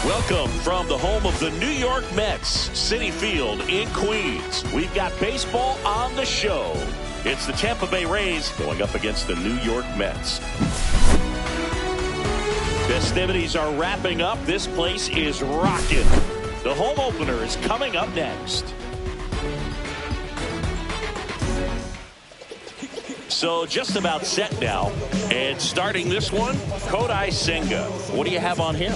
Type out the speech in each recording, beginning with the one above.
Welcome from the home of the New York Mets, Citi Field in Queens. We've got baseball on the show. It's the Tampa Bay Rays going up against the New York Mets. Festivities are wrapping up. This place is rocking. The home opener is coming up next. So just about set now. And starting this one, Kodai Senga. What do you have on him?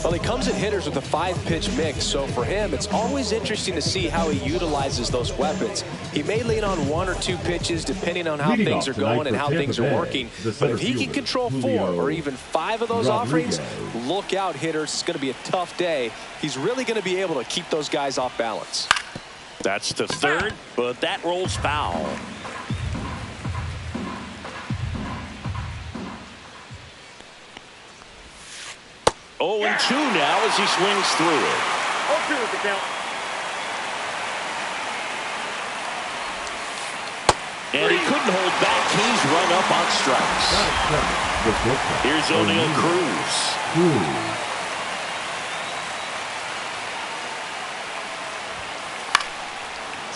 Well, he comes at hitters with a 5-pitch mix, so for him, it's always interesting to see how he utilizes those weapons. He may lean on 1 or 2 pitches depending on how things are going and how things are working. But if he can control 4 or even 5 of those offerings, look out, hitters. It's going to be a tough day. He's really going to be able to keep those guys off balance. That's to third, but that rolls foul. 0-2 now as he swings through it. 0-2 with the count. And he couldn't hold back. He's run up on strikes. Here's O'Neal Cruz.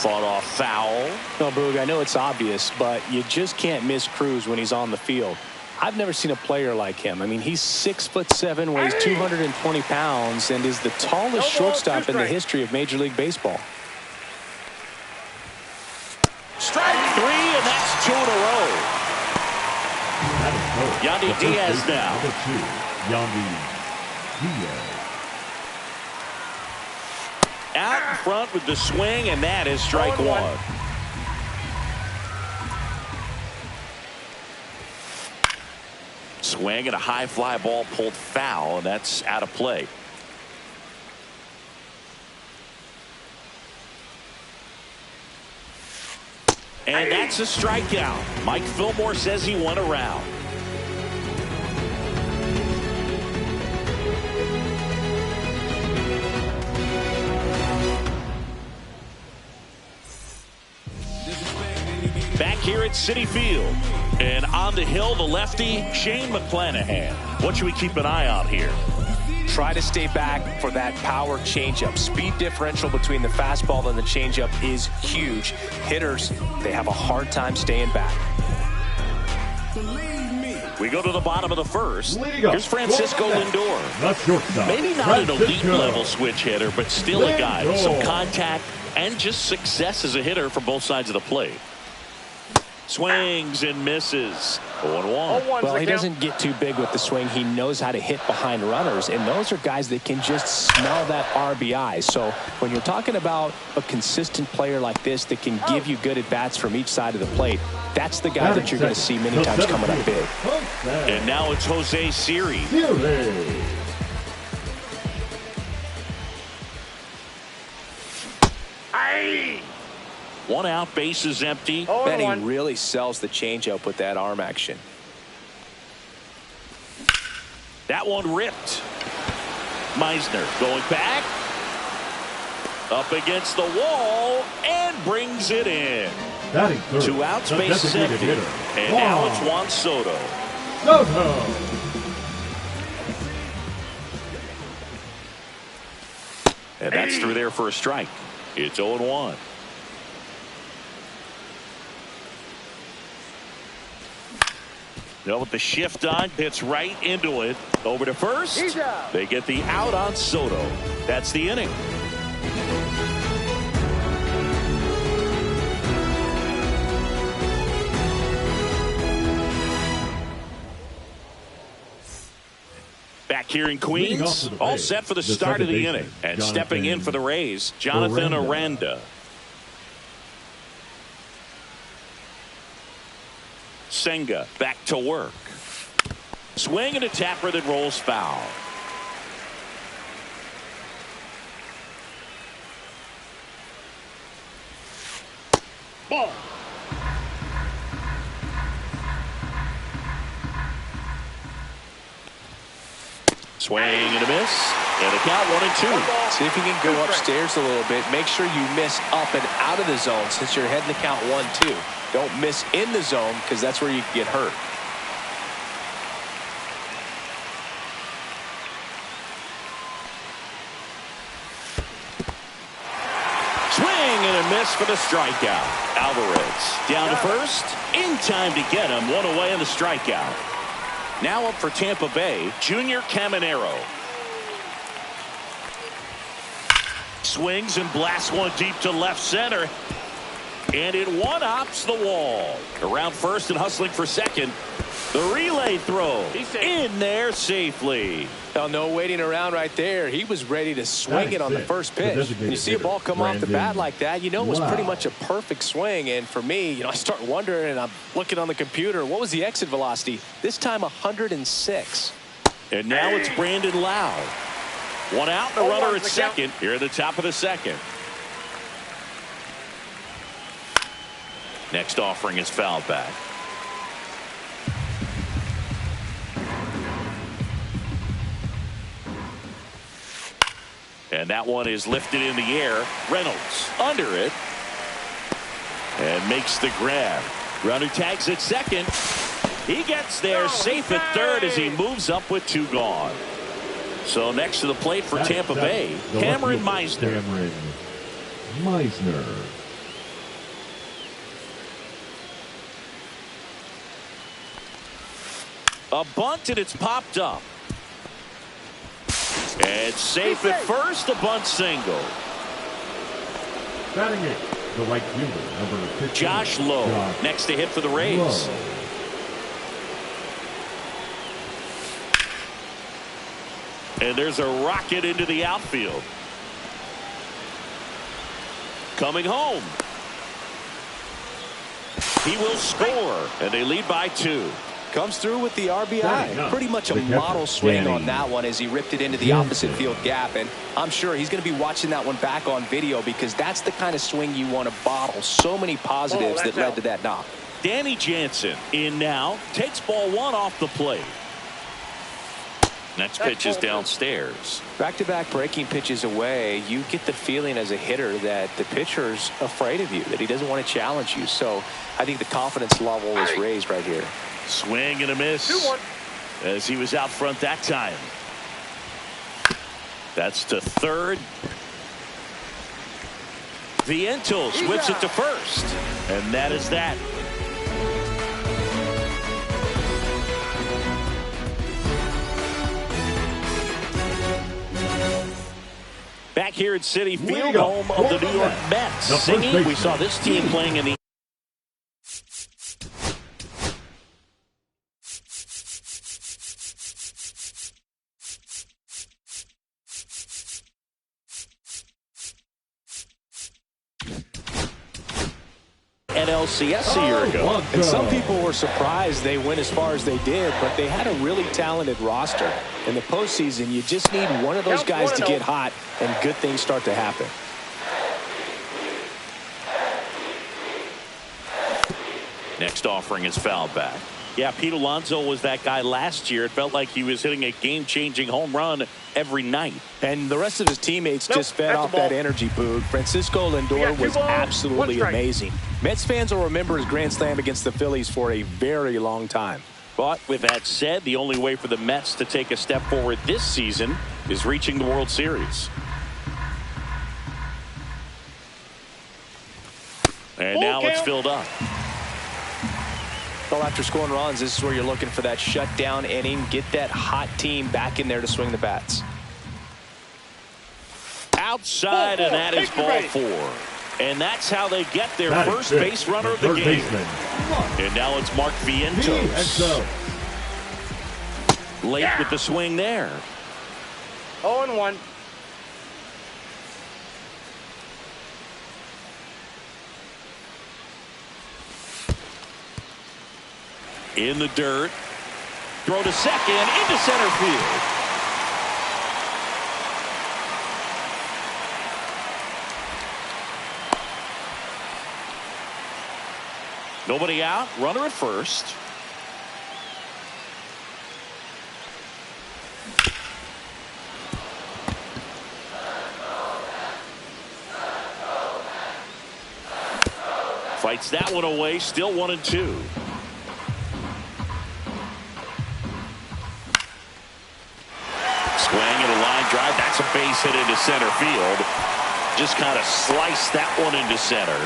Fought off foul. No, Boog, I know it's obvious, but you just can't miss Cruz when he's on the field. I've never seen a player like him. I mean, he's 6'7", weighs 220 pounds, and is the tallest shortstop in the history of Major League Baseball. Strike 3, and that's 2 in a row. Yandy Diaz now. Out in front with the swing, and that is strike 1. Swing and a high fly ball pulled foul, and that's out of play. And that's a strikeout. Mike Fillmore says he won a round. Back here at Citi Field. And on the hill, the lefty, Shane McClanahan. What should we keep an eye on here? Try to stay back for that power changeup. Speed differential between the fastball and the changeup is huge. Hitters, they have a hard time staying back. We go to the bottom of the first. Here's Francisco Lindor. Maybe not an elite level switch hitter, but still a guy with some contact and just success as a hitter from both sides of the plate. Swings and misses. 0-1. Well, he doesn't get too big with the swing. He knows how to hit behind runners, and those are guys that can just smell that RBI. So when you're talking about a consistent player like this that can give you good at-bats from each side of the plate, that's the guy that you're going to see many times coming up big. And now it's Jose Siri. One out, base is empty. And he really sells the changeup with that arm action. That one ripped. Meisner going back. Up against the wall and brings it in. 2 outs, base is empty. And now it's Juan Soto. And that's through there for a strike. It's 0-1. With the shift on, hits right into it. Over to first. They get the out on Soto. That's the inning. Back here in Queens, all set for the start of the inning. And stepping in for the Rays, Jonathan Aranda. Senga back to work. Swing and a tapper that rolls foul. Ball. Swing and a miss. And a count 1-2. See if you can go upstairs a little bit. Make sure you miss up and out of the zone since you're heading the count 1-2. Don't miss in the zone because that's where you can get hurt. miss for the strikeout. Alvarez down to first. In time to get him. One away in the strikeout. Now up for Tampa Bay, Junior Caminero. Swings and blasts one deep to left center. And it one-hops the wall. Around first and hustling for second. The relay throw in there safely. Oh, no waiting around right there. He was ready to swing it on the first pitch. When you see a ball come off the bat like that, you know it was pretty much a perfect swing. And for me, I start wondering, and I'm looking on the computer, what was the exit velocity? This time 106. And now it's Brandon Lowe. One out, the runner at second. Here at the top of the second. Next offering is fouled back. And that one is lifted in the air. Reynolds under it. And makes the grab. Runner tags at second. He gets there safe at third as he moves up with two gone. So next to the plate for Tampa Bay, Cameron Meisner. A bunt, and it's popped up. And safe at first, a bunt single. Batting it, the right fielder, number 15. Josh Lowe, next to hit for the Rays. And there's a rocket into the outfield. Coming home. He will score, and they lead by 2. Comes through with the RBI. Pretty much a model swing on that one as he ripped it into the opposite field gap. And I'm sure he's going to be watching that one back on video because that's the kind of swing you want to bottle. So many positives that led to that knock. Danny Jansen in now. Takes ball one off the plate. Next pitch is downstairs. Back-to-back breaking pitches away, you get the feeling as a hitter that the pitcher's afraid of you, that he doesn't want to challenge you. So I think the confidence level is raised right here. Swing and a miss 2-1 as he was out front that time. That's to third. Vientos whips it to first. And that is that. Back here at Citi Field, home of the New York Mets. Singing, we saw this team playing in the NLCS a year ago. And some people were surprised they went as far as they did, but they had a really talented roster. In the postseason, you just need one of those guys to get hot, and good things start to happen. Next offering is fouled back. Yeah, Pete Alonso was that guy last year. It felt like he was hitting a game-changing home run every night. And the rest of his teammates just fed off that energy, Boog. Francisco Lindor was absolutely amazing. Mets fans will remember his grand slam against the Phillies for a very long time. But with that said, the only way for the Mets to take a step forward this season is reaching the World Series. And now it's filled up. Well, after scoring runs, this is where you're looking for that shutdown inning. Get that hot team back in there to swing the bats. Outside, and that is ball 4. And that's how they get their first base runner of the game. And now it's Mark Vientos. Late with the swing there. 0-1. In the dirt. Throw to second, into center field. Nobody out. Runner at first. Fights that one away. Still 1-2. Swing and a line drive. That's a base hit into center field. just kind of sliced that one into center.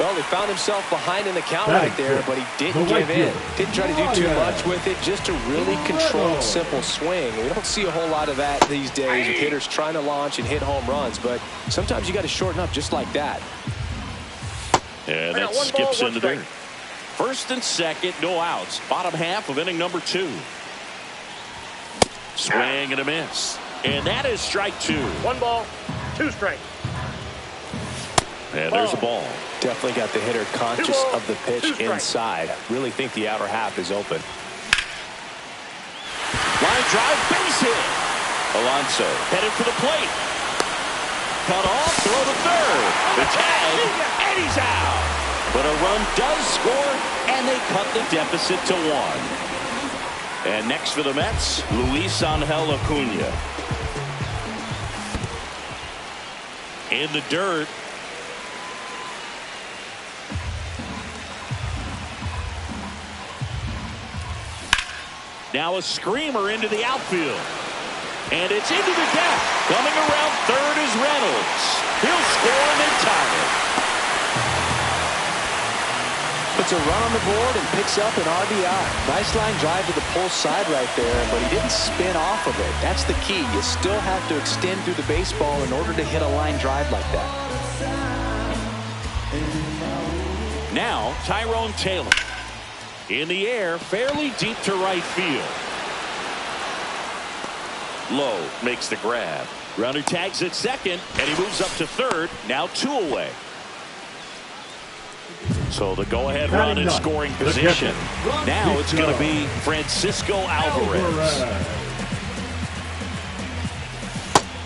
Well, he found himself behind in the count right there, but he didn't give in. Didn't try to do too much with it, just a really controlled, simple swing. We don't see a whole lot of that these days with hitters trying to launch and hit home runs, but sometimes you got to shorten up just like that. And that skips into dirt. First and second, no outs. Bottom half of inning number 2. Swing and a miss. And that is strike 2. 1 ball, 2 strikes. And there's a ball. Definitely got the hitter conscious of the pitch inside. Really think the outer half is open. Line drive, base hit. Alonso headed for the plate. Cut off, throw to third. The tag, and he's out. But a run does score, and they cut the deficit to 1. And next for the Mets, Luis Angel Acuna. In the dirt. Now a screamer into the outfield. And it's into the gap. Coming around third is Reynolds. He'll score and they tie it. Puts a run on the board and picks up an RBI. Nice line drive to the pull side right there, but he didn't spin off of it. That's the key. You still have to extend through the baseball in order to hit a line drive like that. Now Tyrone Taylor. In the air, fairly deep to right field. Lowe makes the grab. Runner tags at second, and he moves up to third. Now 2 away. So the go-ahead run in scoring position. Now it's going to be Francisco Alvarez.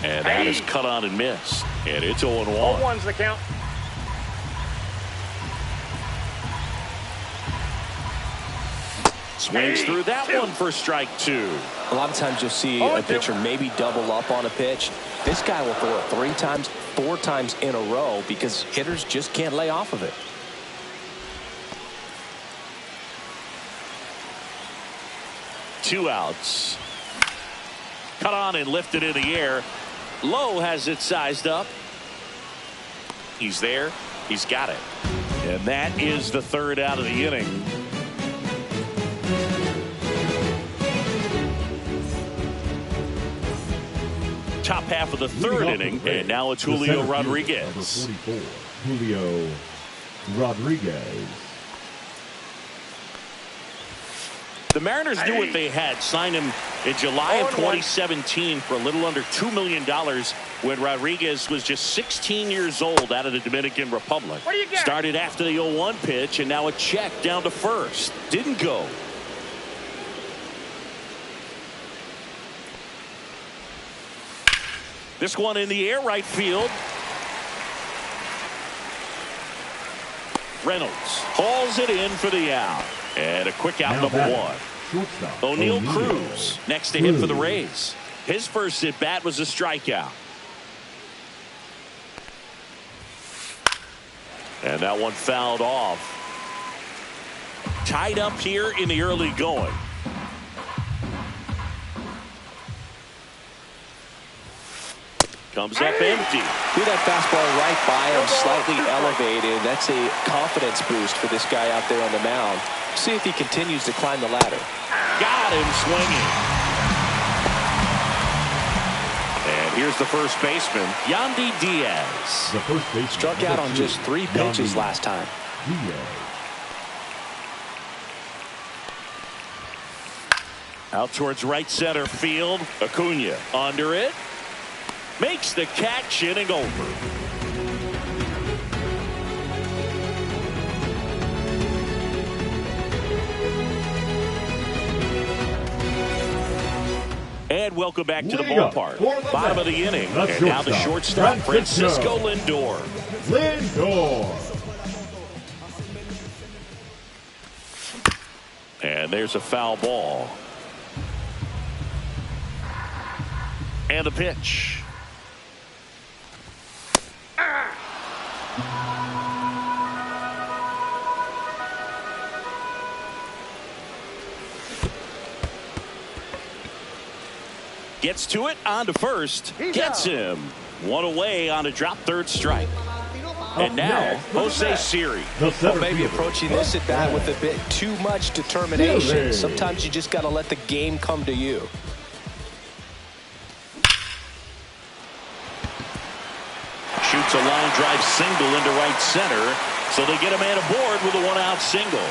And that is cut on and missed. And it's 0-1. 0-1's the count. Swings through that one for strike 2. A lot of times you'll see a pitcher maybe double up on a pitch. This guy will throw it 3 times, 4 times in a row because hitters just can't lay off of it. Two outs. Cut on and lifted in the air. Lowe has it sized up. He's there. He's got it. And that is the 3rd out of the inning. Top half of the 3rd inning, and now it's Julio Rodriguez. 44, Julio Rodriguez. The Mariners knew what they had. Signed him in July of 2017 for a little under $2 million when Rodriguez was just 16 years old out of the Dominican Republic. What do you got? Started after the 0-1 pitch, and now a check down to first. Didn't go. This one in the air, right field. Reynolds hauls it in for the out. And a quick out, number 1. O'Neal Cruz next to him for the Rays. His first at bat was a strikeout. And that one fouled off. Tied up here in the early going. Comes up empty. Threw that fastball right by him, slightly elevated. That's a confidence boost for this guy out there on the mound. See if he continues to climb the ladder. Got him swinging. And here's the first baseman, Yandy Diaz. The first baseman struck out on just 3 pitches last time. Diaz. Out towards right center field. Acuna under it. Makes the catch, inning over. And welcome back to the ballpark. Bottom of the inning. And now the shortstop, Francisco Lindor. And there's a foul ball. And the pitch. Gets to it, on to first. Gets him. One away on a drop third strike. And now, Jose Siri. Well, maybe approaching this at bat with a bit too much determination. Sometimes you just got to let the game come to you. Shoots a line drive single into right center. So they get a man aboard with a one-out single.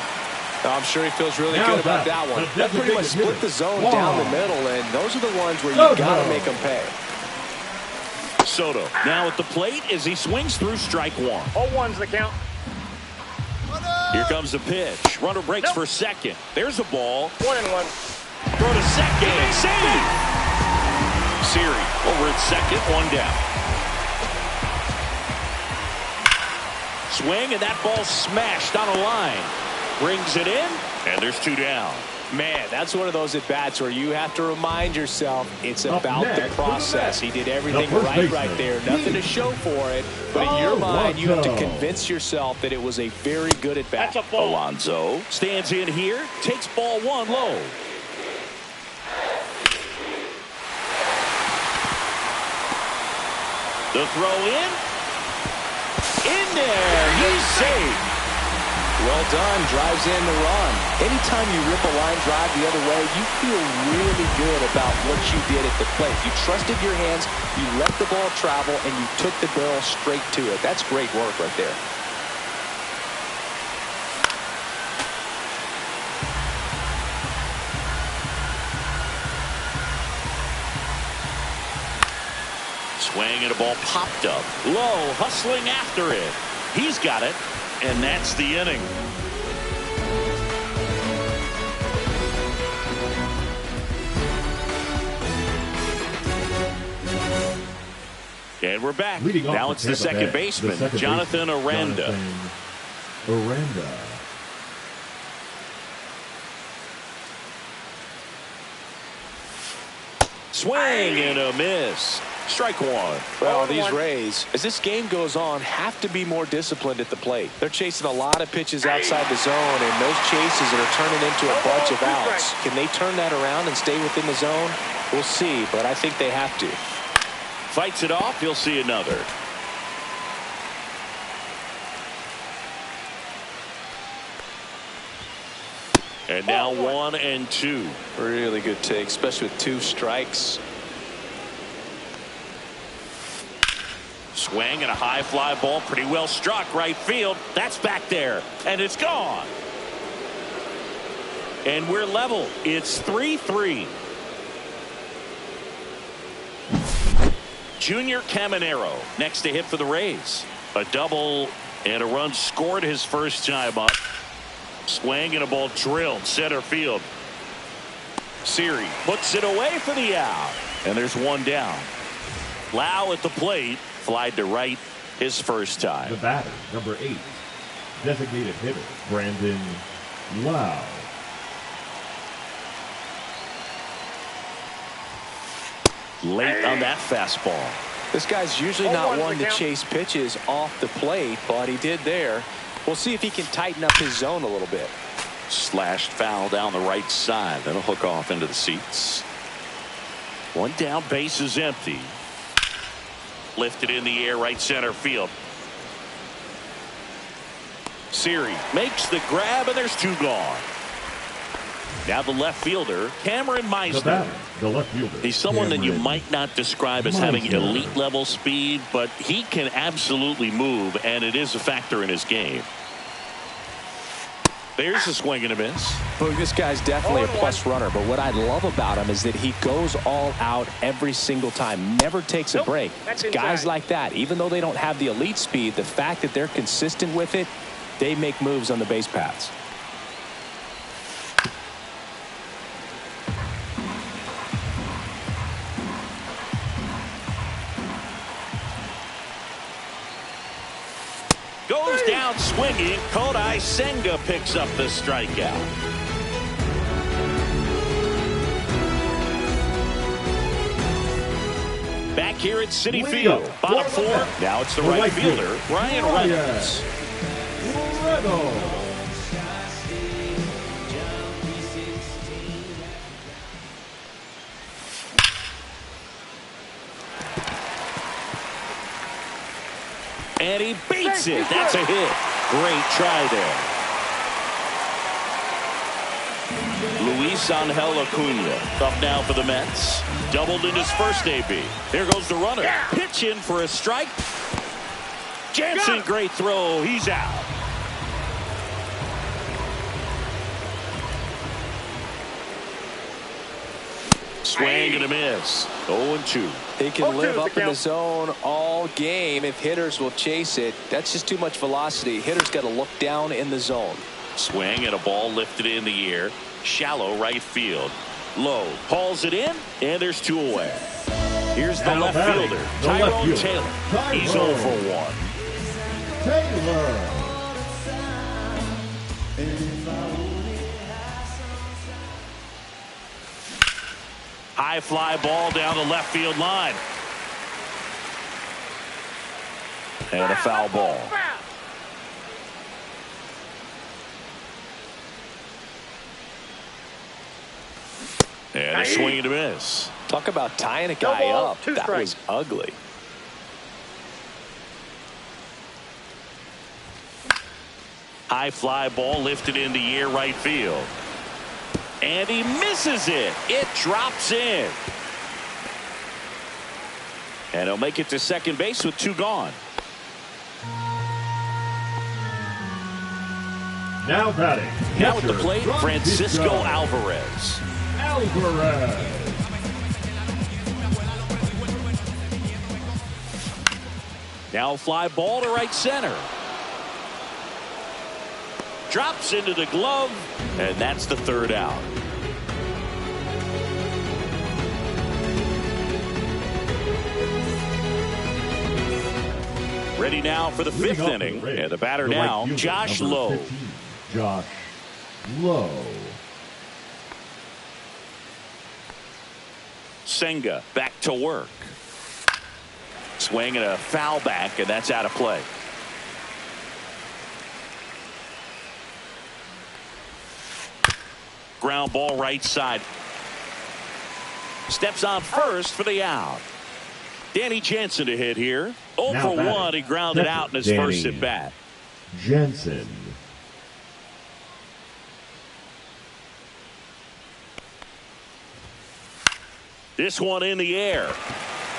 I'm sure he feels really good about that one. That pretty much split the zone down the middle, and those are the ones where you got to make them pay. Soto now at the plate as he swings through strike one. 0-1's the count. Here comes the pitch. Runner breaks for second. There's a ball. 1-1. Throw to second. Save. Siri over at second. One down. Swing, and that ball smashed on a line. Brings it in, and there's two down. Man, that's one of those at-bats where you have to remind yourself it's about the process. He did everything right there. Nothing to show for it, but in your mind, you have to convince yourself that it was a very good at-bat. Alonso stands in here, takes ball one low. The throw in there, he's safe. Well done, drives in the run. Anytime you rip a line drive the other way, you feel really good about what you did at the plate. You trusted your hands, you let the ball travel, and you took the barrel straight to it. That's great work right there. Swing and a ball popped up. Low, hustling after it. He's got it. And that's the inning. And we're back. Now it's the second baseman, Jonathan Aranda. Swing and a miss. Strike one. Well, these Rays, as this game goes on, have to be more disciplined at the plate. They're chasing a lot of pitches outside the zone, and those chases are turning into a bunch of outs. Can they turn that around and stay within the zone? We'll see, but I think they have to. Fights it off. He'll see another. And now 1-2. Really good take, especially with two strikes. Swing and a high fly ball, pretty well struck right field. That's back there, and it's gone. And we're level. It's 3-3. Junior Caminero next to hit for the Rays. A double and a run scored his first time up. Swing and a ball drilled center field. Siri puts it away for the out, and there's one down. Lau at the plate. Flied to right his first time. The batter, number 8, designated hitter, Brandon Lau. Late on that fastball. This guy's usually not one to chase pitches off the plate, but he did there. We'll see if he can tighten up his zone a little bit. Slashed foul down the right side. That'll hook off into the seats. One down, base is empty. Lifted in the air, right center field. Siri makes the grab, and there's two gone. Now the left fielder, Cameron Meisner. The left fielder. He's someone that you might not describe as having elite level speed, but he can absolutely move, and it is a factor in his game. There's a swing and a miss. Well, this guy's definitely a plus runner, but what I love about him is that he goes all out every single time, never takes a break. Guys like that, even though they don't have the elite speed, the fact that they're consistent with it, they make moves on the base paths. Goes down swinging. Kodai Senga picks up the strikeout. Back here at Citi Field. Bottom four. Now it's the right fielder, Ryan Reynolds. And he beats it. That's a hit. Great try there. Luis Angel Acuna up now for the Mets. Doubled in his first AB. There goes the runner. Pitch in for a strike. Jansen, great throw. He's out. Swing and a miss. 0-2. He can live up in the zone all game if hitters will chase it. That's just too much velocity. Hitters got to look down in the zone. Swing and a ball lifted in the air. Shallow right field. Low. Hauls it in, and there's 2 away. Here's the left fielder, Tyrone Taylor. He's 0 for 1. Taylor. High fly ball down the left field line. And a foul ball. And a swing and a miss. Talk about tying a guy up. That was ugly. High fly ball lifted in the air right field. And he misses it. It drops in. And he'll make it to second base with 2 gone. Now batting. Now at the plate, Francisco Alvarez. Now fly ball to right center. Drops into the glove, and that's the 3rd out. Ready now for the 5th inning, and the batter now, Josh Lowe. Josh Lowe. Senga back to work. Swing and a foul back, and that's out of play. Ground ball right side. Steps on first for the out. Danny Jansen to hit here. 0 for 1. He grounded out in his first at bat. Jansen. This one in the air.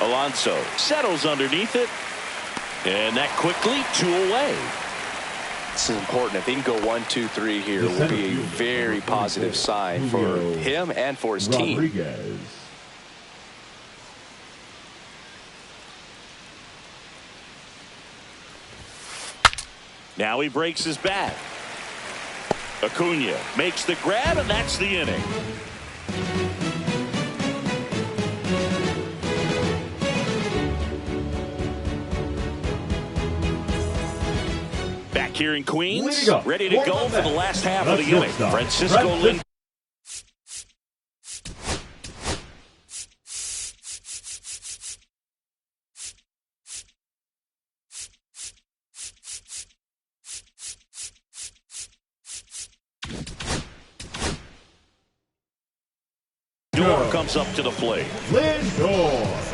Alonso settles underneath it. And that quickly 2 away. This is important. If he can go 1, 2, 3 here, it will be a very positive sign for him and for his team. Now he breaks his bat. Acuna makes the grab, and that's the inning. Back here in Queens, ready to go for the last half of the inning. Francisco Lindor. Lindor comes up to the plate. Lindor.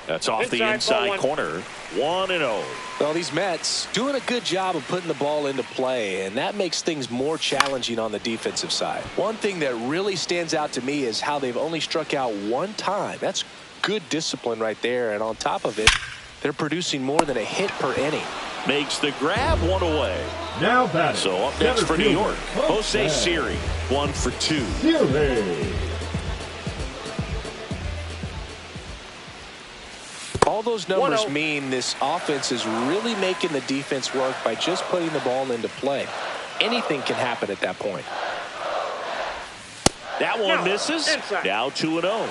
That's off the inside corner. 1-0. Well, these Mets doing a good job of putting the ball into play, and that makes things more challenging on the defensive side. One thing that really stands out to me is how they've only struck out 1 time. That's good discipline right there, and on top of it, they're producing more than a hit per inning. Makes the grab, 1 away. Now batting. So up next for New York, Jose Siri, 1 for 2. Siri. All those numbers mean this offense is really making the defense work by just putting the ball into play. Anything can happen at that point. That one misses. Inside. Now 2-0.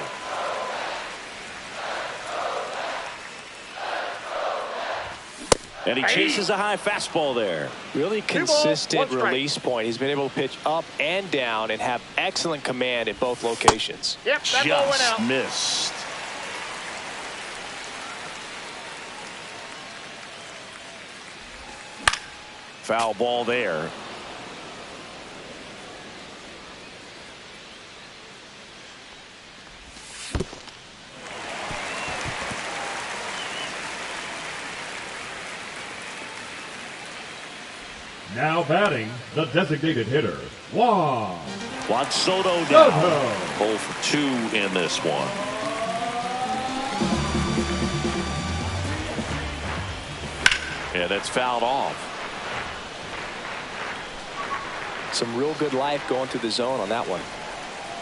And he chases a high fastball there. Really consistent release point. He's been able to pitch up and down and have excellent command in both locations. Yep, that ball went out. Just missed. Foul ball there. Now batting, the designated hitter, Juan Soto now. 0 for 2 in this one. And it's fouled off. Some real good life going through the zone on that one.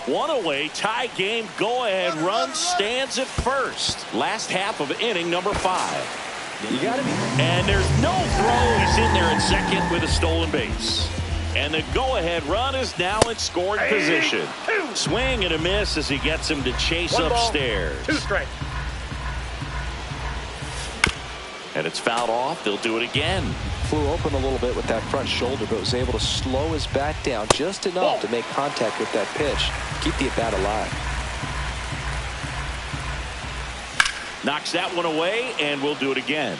One away, tie game, go ahead run stands at first. Last half of inning number 5. You got to be. And there's no throw. He's in there at second with a stolen base. And the go-ahead run is now in scoring position. Swing and a miss as he gets him to chase upstairs. 2 straight. And it's fouled off. They'll do it again. Flew open a little bit with that front shoulder, but was able to slow his bat down just enough to make contact with that pitch. Keep the at-bat alive. Knocks that one away, and we'll do it again.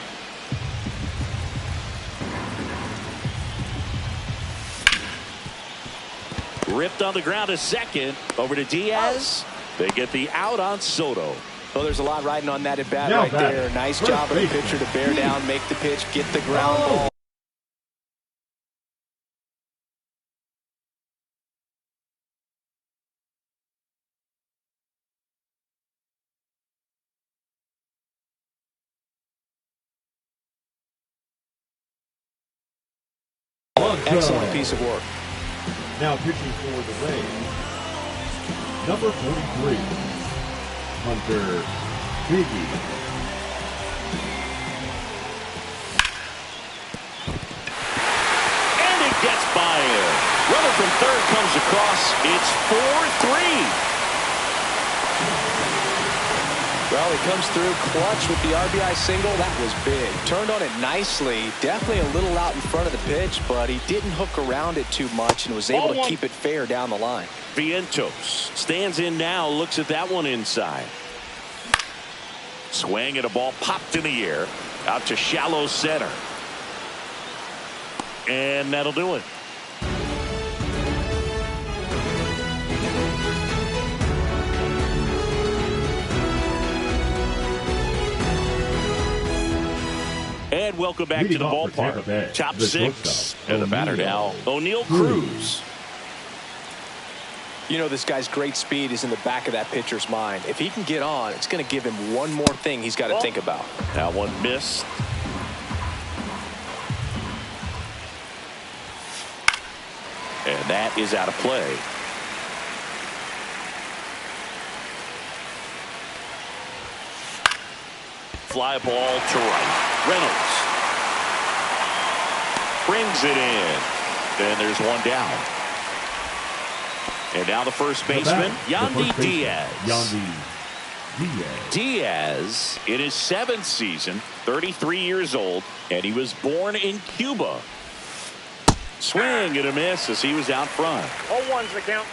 Ripped on the ground to second. Over to Diaz. They get the out on Soto. Well, there's a lot riding on that at bat right there. Nice job of the pitcher to bear down, make the pitch, get the ground ball. Excellent piece of work. Now pitching for the Rays, number 43, Hunter Biggie. And it gets by him. Runner from third comes across. It's 4-3. Well, he comes through clutch with the RBI single. That was big. Turned on it nicely. Definitely a little out in front of the pitch, but he didn't hook around it too much and was able to keep it fair down the line. Vientos stands in now, looks at that one inside. Swing and a ball popped in the air out to shallow center. And that'll do it. And welcome back to the ballpark. Top 6 and the batter now, O'Neal Cruz. You know, this guy's great speed is in the back of that pitcher's mind. If he can get on, it's going to give him one more thing he's got to think about. That one missed. And that is out of play. Fly ball to right. Reynolds brings it in. And there's one down. And now the first baseman, Yandy Diaz. Diaz in his 7th season, 33 years old, and he was born in Cuba. Swing and a miss as he was out front. 0-1's the count.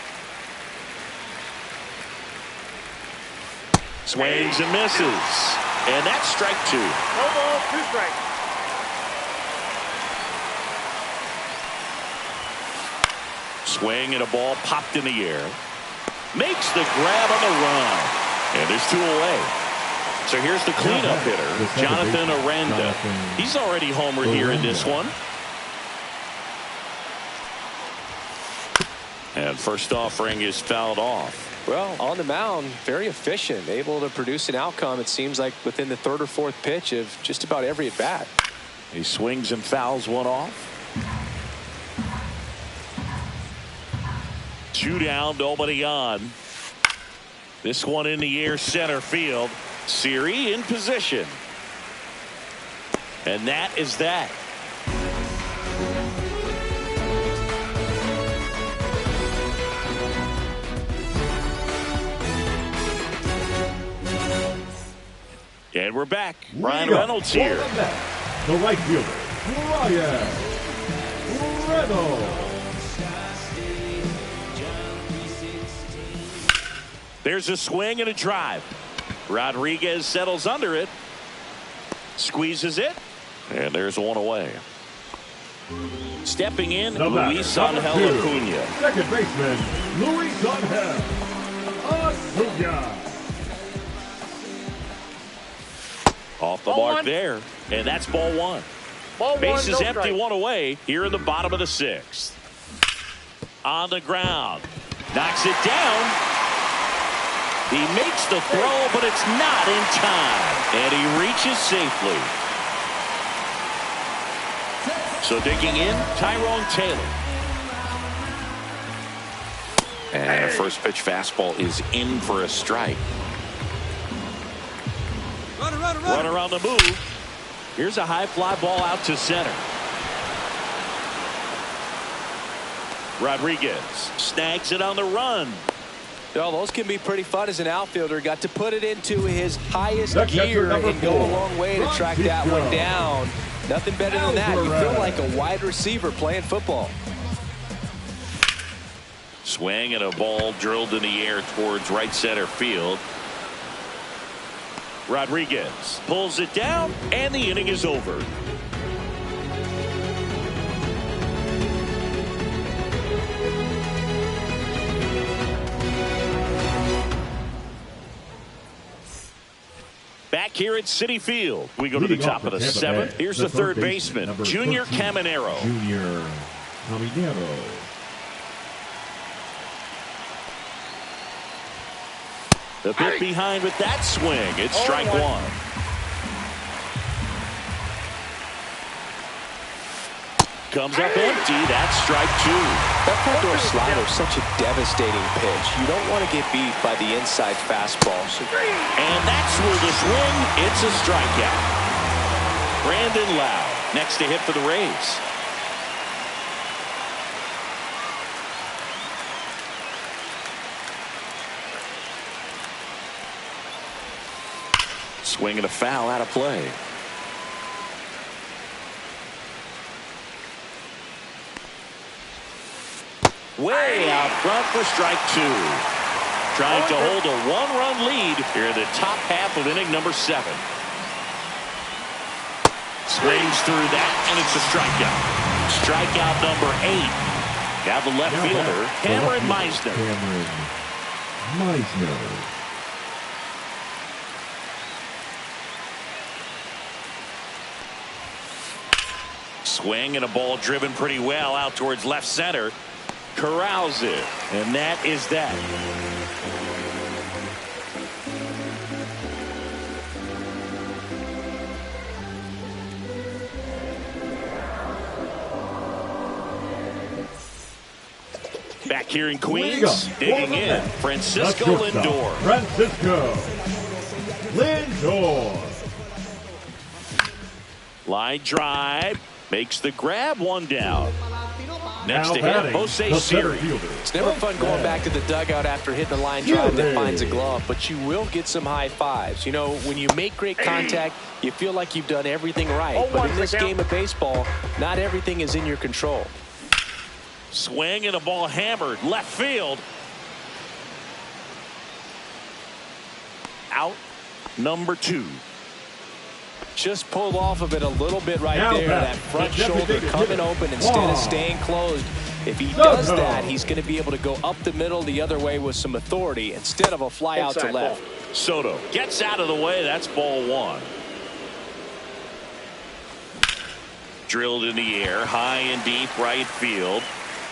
Swings and misses. And that's strike 2. 1 ball, 2 strikes. Swing and a ball popped in the air. Makes the grab on the run. And there's 2 away. So here's the cleanup hitter, Jonathan Aranda. He's already homered here in this one. And first offering is fouled off. Well, on the mound, very efficient, able to produce an outcome, it seems like, within the 3rd or 4th pitch of just about every at-bat. He swings and fouls one off. 2 down, nobody on. This one in the air, center field. Siri in position. And that is that. And we're back. Ryan Reynolds here. The right fielder, Ryan Reynolds. There's a swing and a drive. Rodriguez settles under it. Squeezes it. And there's one away. Stepping in, Luis Angel Acuna. Second baseman, Luis Angel Acuna. Off the mark there. And that's ball 1. Ball Base is one, no empty, strike. one away here in the bottom of the sixth. On the ground. Knocks it down. He makes the throw, but it's not in time. And he reaches safely. So digging in, Tyrone Taylor. And a first pitch fastball is in for a strike. Runner on the move. Here's a high fly ball out to center. Rodriguez snags it on the run. Well, those can be pretty fun as an outfielder. Got to put it into his highest gear and go a long way to track that one down. Nothing better than that. You feel like a wide receiver playing football. Swing and a ball drilled in the air towards right center field. Rodriguez pulls it down, and the inning is over. Back here at Citi Field, we go to the top of the seventh. Here's the third baseman, Junior Caminero. Junior Caminero. The bit behind with that swing. It's strike one. Comes up empty. That's strike two. That front door slider is such a devastating pitch. You don't want to get beat by the inside fastball. And that's where the swing. It's a strikeout. Brandon Lowe next to hit for the Rays. Swing and a foul out of play. Way out front for strike two. Trying to hold a one-run lead here in the top half of inning number 7. Swings through that, and it's a strikeout. Strikeout number 8. Now the left fielder, Cameron Meisner. Swing and a ball driven pretty well out towards left center. Corrals it, and that is that. Back here in Queens, digging in, Francisco Lindor. Francisco Lindor. Line drive, makes the grab, one down. Next Now to hit, Jose Siri. It's never fun going back to the dugout after hitting a line drive that finds a glove, but you will get some high fives. You know, when you make great contact, you feel like you've done everything right. But in this game of baseball, not everything is in your control. Swing and a ball hammered left field. Out number 2. Just pulled off of it a little bit right there. That front shoulder coming open instead of staying closed. If he does that, he's going to be able to go up the middle the other way with some authority instead of a fly out to left. Soto gets out of the way. That's ball 1. Drilled in the air, high and deep right field.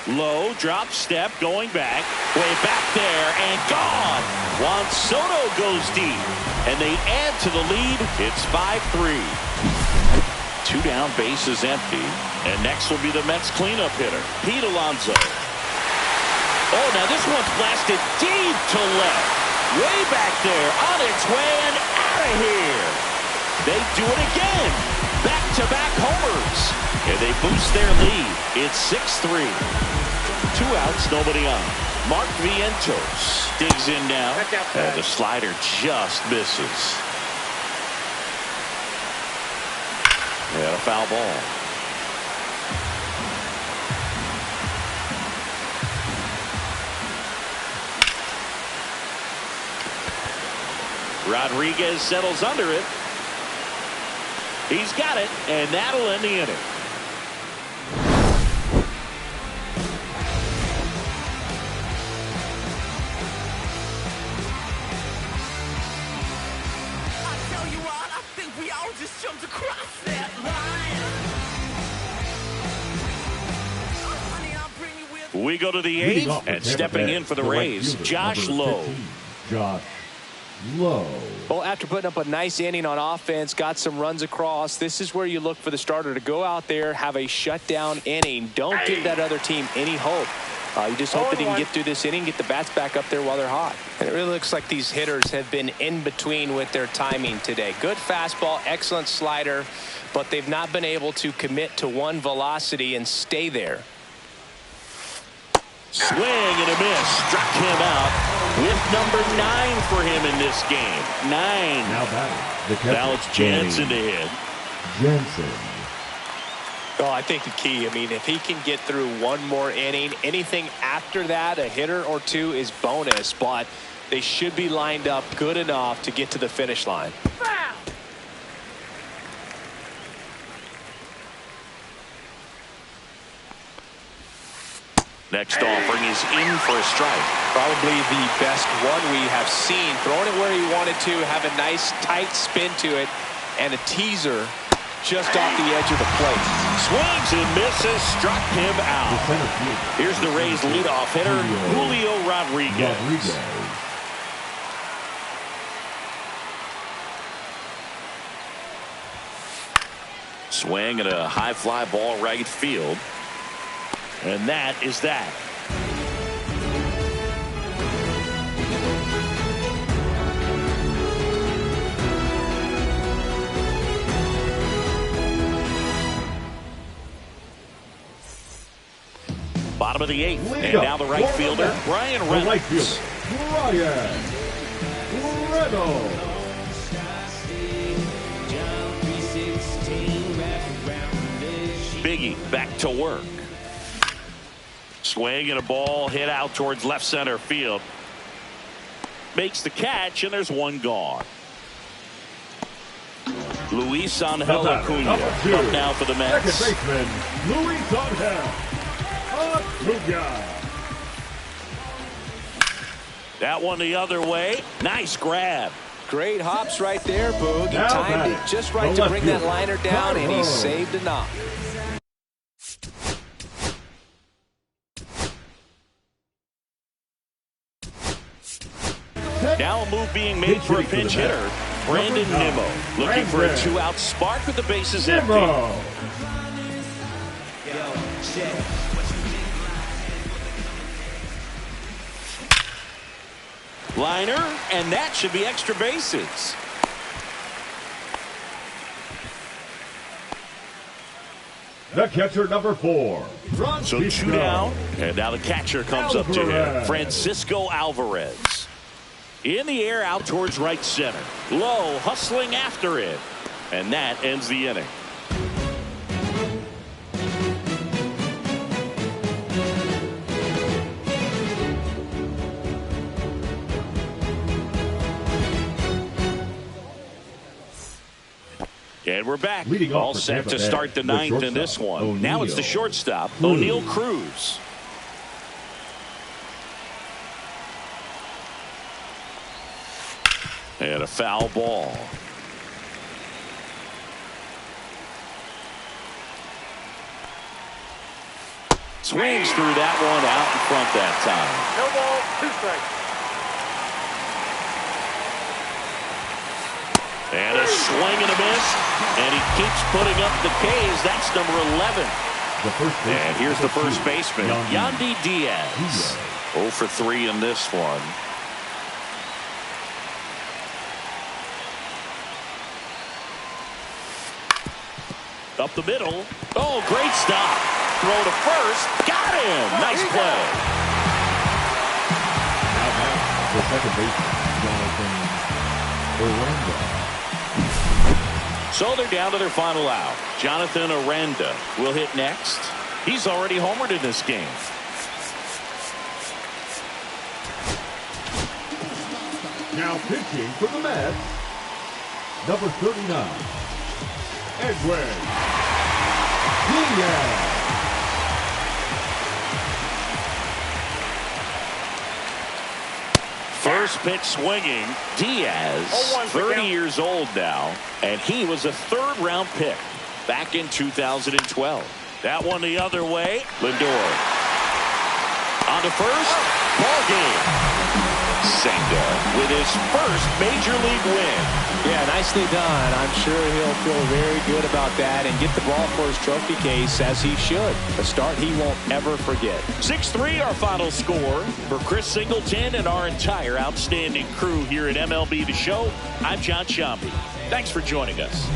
Low drop step going back. Way back there and gone. Juan Soto goes deep. And they add to the lead. It's 5-3. 2 down, bases empty. And next will be the Mets cleanup hitter, Pete Alonso. Oh, now this one's blasted deep to left. Way back there, on its way and out of here. They do it again. Back-to-back homers. And they boost their lead. It's 6-3. 2 outs, nobody on. Mark Vientos digs in now. And the slider just misses. And a foul ball. Rodriguez settles under it. He's got it, and that'll end the inning. We go to the 8th, and stepping in for the Rays, Josh Lowe. Josh Lowe. Well, after putting up a nice inning on offense, got some runs across, this is where you look for the starter to go out there, have a shutdown inning. Don't give that other team any hope. You just hope that he can get through this inning, get the bats back up there while they're hot. And it really looks like these hitters have been in between with their timing today. Good fastball, excellent slider, but they've not been able to commit to one velocity and stay there. Swing and a miss. Struck him out with number 9 for him in this game. 9. Now batting. Now it's Jansen to hit. Jansen. Oh, I think the key, I mean, if he can get through one more inning, anything after that, a hitter or two is bonus, but they should be lined up good enough to get to the finish line. Next offering is in for a strike. Probably the best one we have seen. Throwing it where he wanted to, have a nice tight spin to it, and a teaser just off the edge of the plate. Swings and misses, struck him out. Here's the Rays leadoff hitter, Julio Rodriguez. Swing and a high fly ball right field. And that is that. Bottom of the 8th, and now the right fielder, Brian Reynolds. Biggie back to work. Swing and a ball hit out towards left center field. Makes the catch, and there's one gone. Luis Angel Acuna up now for the Mets. Second baseman, Luis Angel Acuna. That one the other way. Nice grab. Great hops right there, Boog. He timed it just right to bring that liner down, and he saved a knock. Now a move being made for a pinch hitter. Brandon Nimmo looking for a 2-out spark with the bases empty. Liner, and that should be extra bases. The catcher, number 4. So 2 down, and now the catcher comes up to him. Francisco Alvarez. In the air out towards right center. Low hustling after it. And that ends the inning. And we're back. All set to start the 9th in this one. Now it's the shortstop, O'Neal Cruz. And a foul ball. Swings through that one out in front that time. No ball, 2 strikes. And a swing and a miss. And he keeps putting up the K's. That's number 11. And here's the first baseman, Yandy Diaz. 0 for 3 in this one. Up the middle. Oh, great stop. Throw to first. Got him. Nice play. The second baseman, Jonathan Aranda. So they're down to their final out. Jonathan Aranda will hit next. He's already homered in this game. Now pitching for the Mets, number 39, Edwin Diaz. First pitch swinging. Diaz, 30 years old now, and he was a 3rd-round pick back in 2012. That one the other way. Lindor. On to first, ball game. Senga with his first major league win. Yeah, nicely done. I'm sure he'll feel very good about that and get the ball for his trophy case, as he should. A start he won't ever forget. 6-3 our final score. For Chris Singleton and our entire outstanding crew here at MLB The Show, I'm John Shambi. Thanks for joining us.